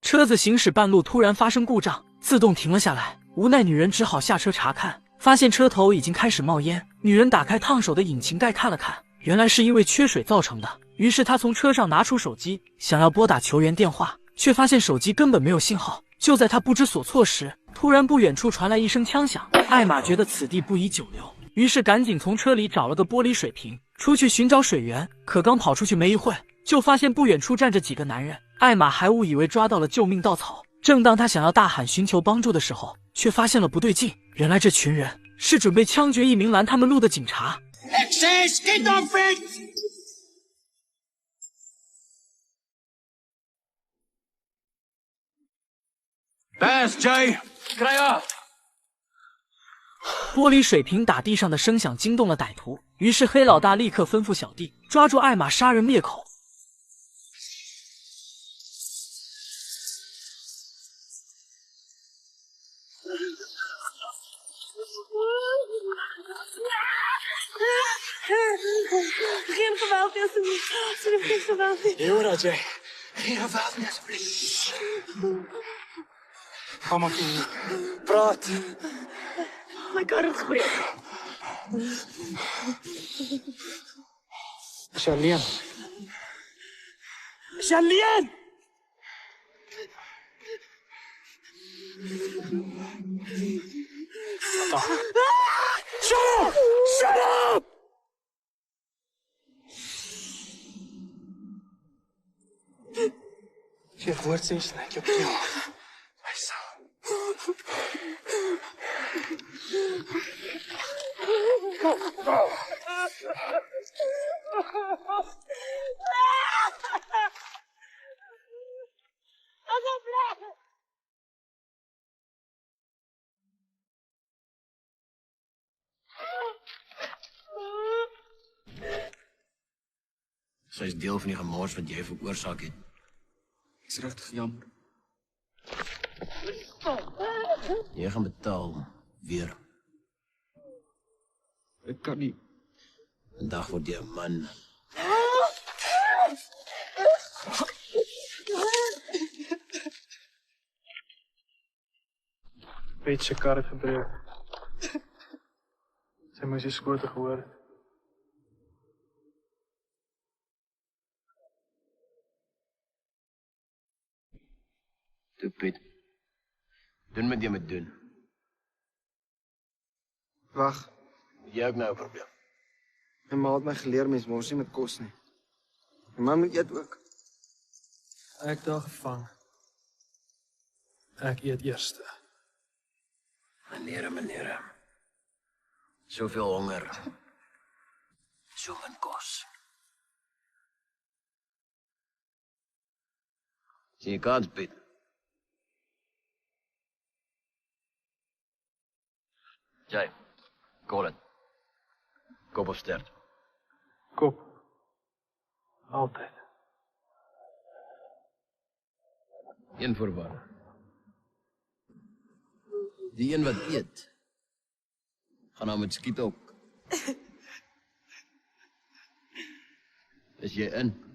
车子行驶半路突然发生故障，自动停了下来。无奈女人只好下车查看，发现车头已经开始冒烟。女人打开烫手的引擎盖看了看，原来是因为缺水造成的。于是她从车上拿出手机，想要拨打求援电话，却发现手机根本没有信号。就在她不知所措时，突然不远处传来一声枪响。艾玛觉得此地不宜久留，于是赶紧从车里找了个玻璃水瓶，出去寻找水源。可刚跑出去没一会，就发现不远处站着几个男人。艾玛还误以为抓到了救命稻草，正当她想要大喊寻求帮助的时候，却发现了不对劲。原来这群人是准备枪决一名拦他们路的警察。玻璃水瓶打地上的声响惊动了歹徒，于是黑老大立刻吩咐小弟抓住艾玛，杀人灭口。Geen geweld meer, alsjeblieft. Geen geweld meer. Je hoort dat, Jay. Geen geweld meer, alsjeblieft. Kom maar, praat. My kar het gebreek. Charlene. Charlene! Shut up! Shut up! Je woord zijn slijk je op jou. Hij zou. Sy is deel van die gemors wat jy veroorsaak het. Ek is regtig jammer. Jy gaan betaal weer. Ek kan nie. 'n Dag word jy 'n man. Weet sy kar het gebreek. Sy moes die skote gehoor het. Toe Piet. Doen wat jy moet doen. Wag, Jy ook nou 'n probleem. my ma het my geleer mens mors nie met kos nie. My ma moet eet ook. Ek daar gevang. Ek eet eerste. Meneer. Soveel honger. So min kos. Sien jy kans, Piet? Jay, call it. Kop of stert? Kop. Altyd. Een voorwaarde. Die een wat eet, gaan nou met skiet ook. Is jy in?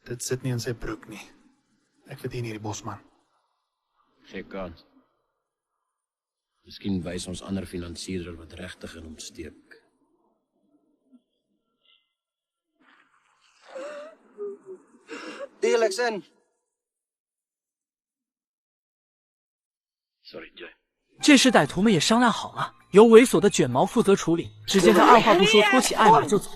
Dit sit nie in sy broek nie. Ek verdien hierdie bosman. Gee kans. Miskien wys ons ander finansiëerder wat regtig in hom steek. Deel ek's in. Sorry, Jay. 这时歹徒们也商量好了，由猥琐的卷毛负责处理。只见他二话不说拖起艾玛就走，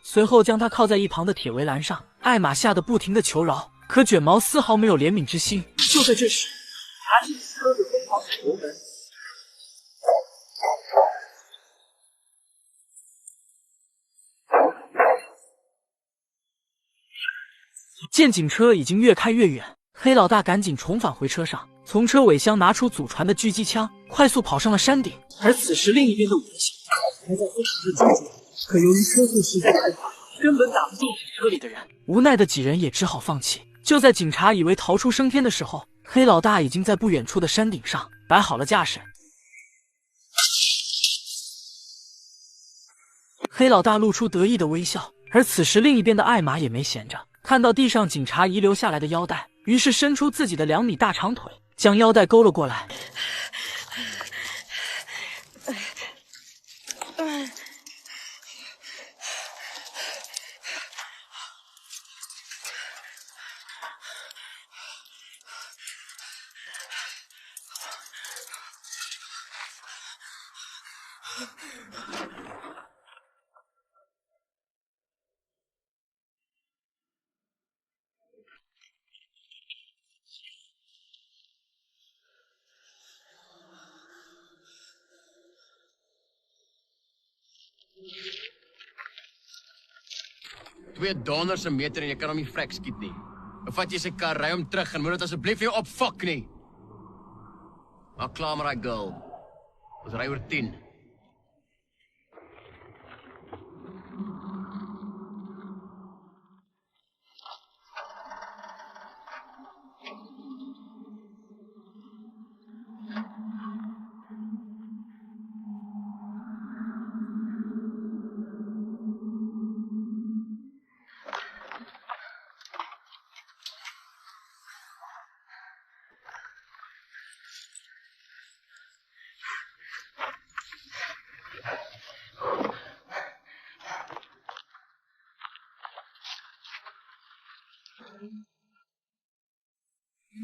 随后将他靠在一旁的铁围栏上。艾玛吓得不停地求饶，可卷毛丝毫没有怜悯之心。就在这时，他进车子疯狂踩油门。见警车已经越开越远，黑老大赶紧重返回车上，从车尾箱拿出祖传的狙击枪，快速跑上了山顶。而此时另一边的武田小还在疯狂的追逐，可由于车速实在太快，根本打不动警车里的人。无奈的几人也只好放弃。就在警察以为逃出升天的时候，黑老大已经在不远处的山顶上摆好了架势。黑老大露出得意的微笑，而此时另一边的艾玛也没闲着，看到地上警察遗留下来的腰带，于是伸出自己的2米大长腿，将腰带勾了过来。Twee donders 'n meter en jy kan hom nie vrek skiet nie. Of vat jy sy kar, ry hom terug en moet dit asseblief nie opfok nie. Maar klaar met daai girl. Ons ry oor 10.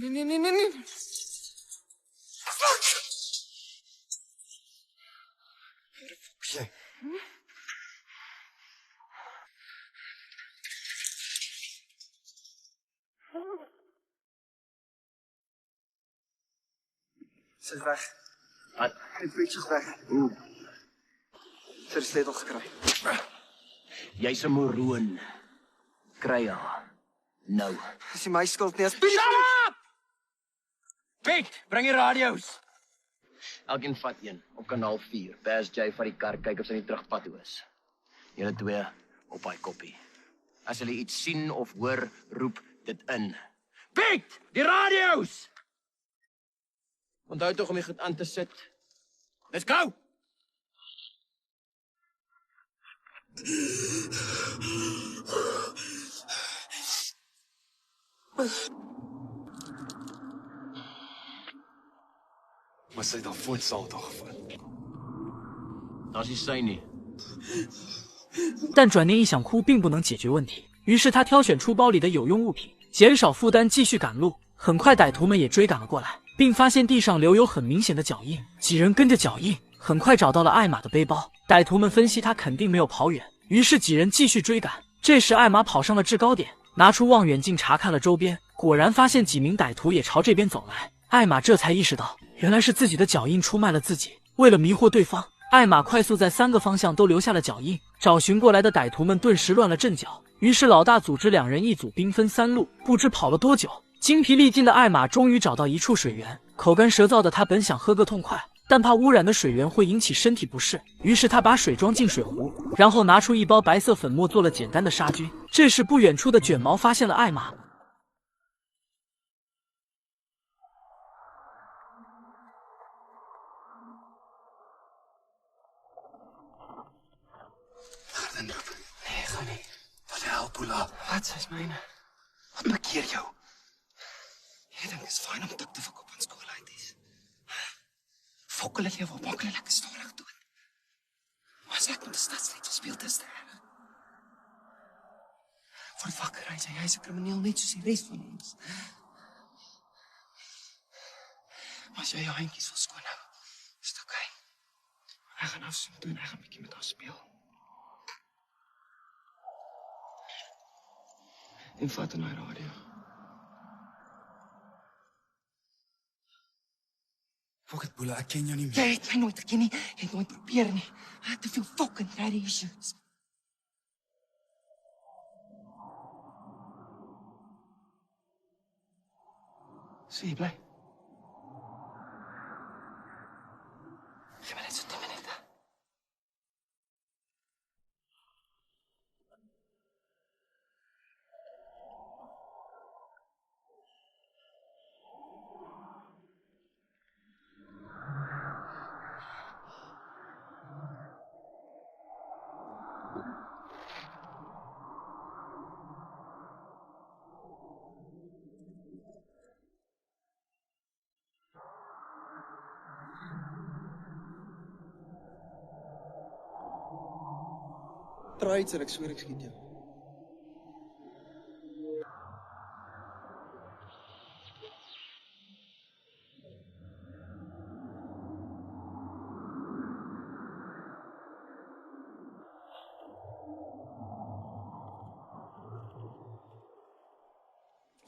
Nee. Fuck! Jy. Sy is weg. Wat? Die Breach is weg. Sy het die sleutel gekry. Jy's 'n moroon. Kry haar. Nou. Dis nie my skuld nie. Shut up! Piet, bring die radio's. Elkeen vat een op kanaal 4. Bas J vat die kar kyk of sy nie terugpad toe is. Julle twee op daai koppie. As hulle iets sien of hoor, roep dit in. Piet, die radio's. Onthou tog om die goed aan te sit. Let's go. Maar sy het haar foon salto gevat. Daar's nie sy nie.但转念一想，哭并不能解决问题，于是他挑选出包里的有用物品，减少负担，继续赶路。很快，歹徒们也追赶了过来，并发现地上留有很明显的脚印。几人跟着脚印，很快找到了艾玛的背包。歹徒们分析他肯定没有跑远，于是几人继续追赶。这时，艾玛跑上了制高点，拿出望远镜查看了周边，果然发现几名歹徒也朝这边走来。艾玛这才意识到，原来是自己的脚印出卖了自己。为了迷惑对方，艾玛快速在3个方向都留下了脚印，找寻过来的歹徒们顿时乱了阵脚。于是老大组织2人一组，兵分3路。不知跑了多久，精疲力尽的艾玛终于找到一处水源。口干舌燥的他本想喝个痛快，但怕污染的水源会引起身体不适，于是他把水装进水壶，然后拿出一包白色粉末做了简单的杀菌。这时不远处的卷毛发现了艾玛。Nee, gaan nie. Wat hel, Pula? Wat sy's myne? Wat bekeer jou? Jy dink is fyn om dik te verkoop aan skool uit is. Fok hulle lewe op, maak hulle lekker stadig dood. Maar as ek met die stadslied speel, dis te erg. Voor die vakkerij sê jy's 'n krimineel net soos die res van ons. Maar as jy jou handjies wil skoon hou, is dit oké. Ek gaan afsoen doen, ek gaan 'n bietjie met haar speel. En vat in die radio. Fuck it, Pula, ek ken jou nie Jy meer. het my nooit geken nie, jy het nooit probeer nie. Ek het te veel fucking daddy issues. Sê jy bly? Gee my net so 10 minute. Praat en ek sweer ek skiet jou.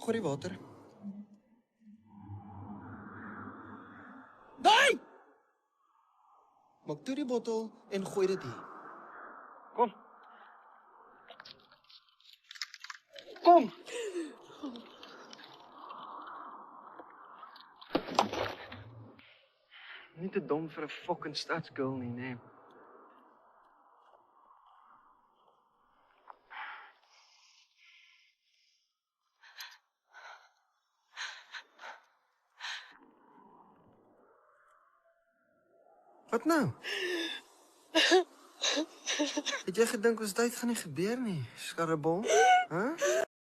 Gooi die water. Daai! Maak toe die bottel en gooi dit hier. Kom. Kom. Nie te dom vir 'n fucking stadsgirl nie, nee. Wat nou? Het jy gedink ons tyd gaan nie gebeur nie, skarrebol? Hæ?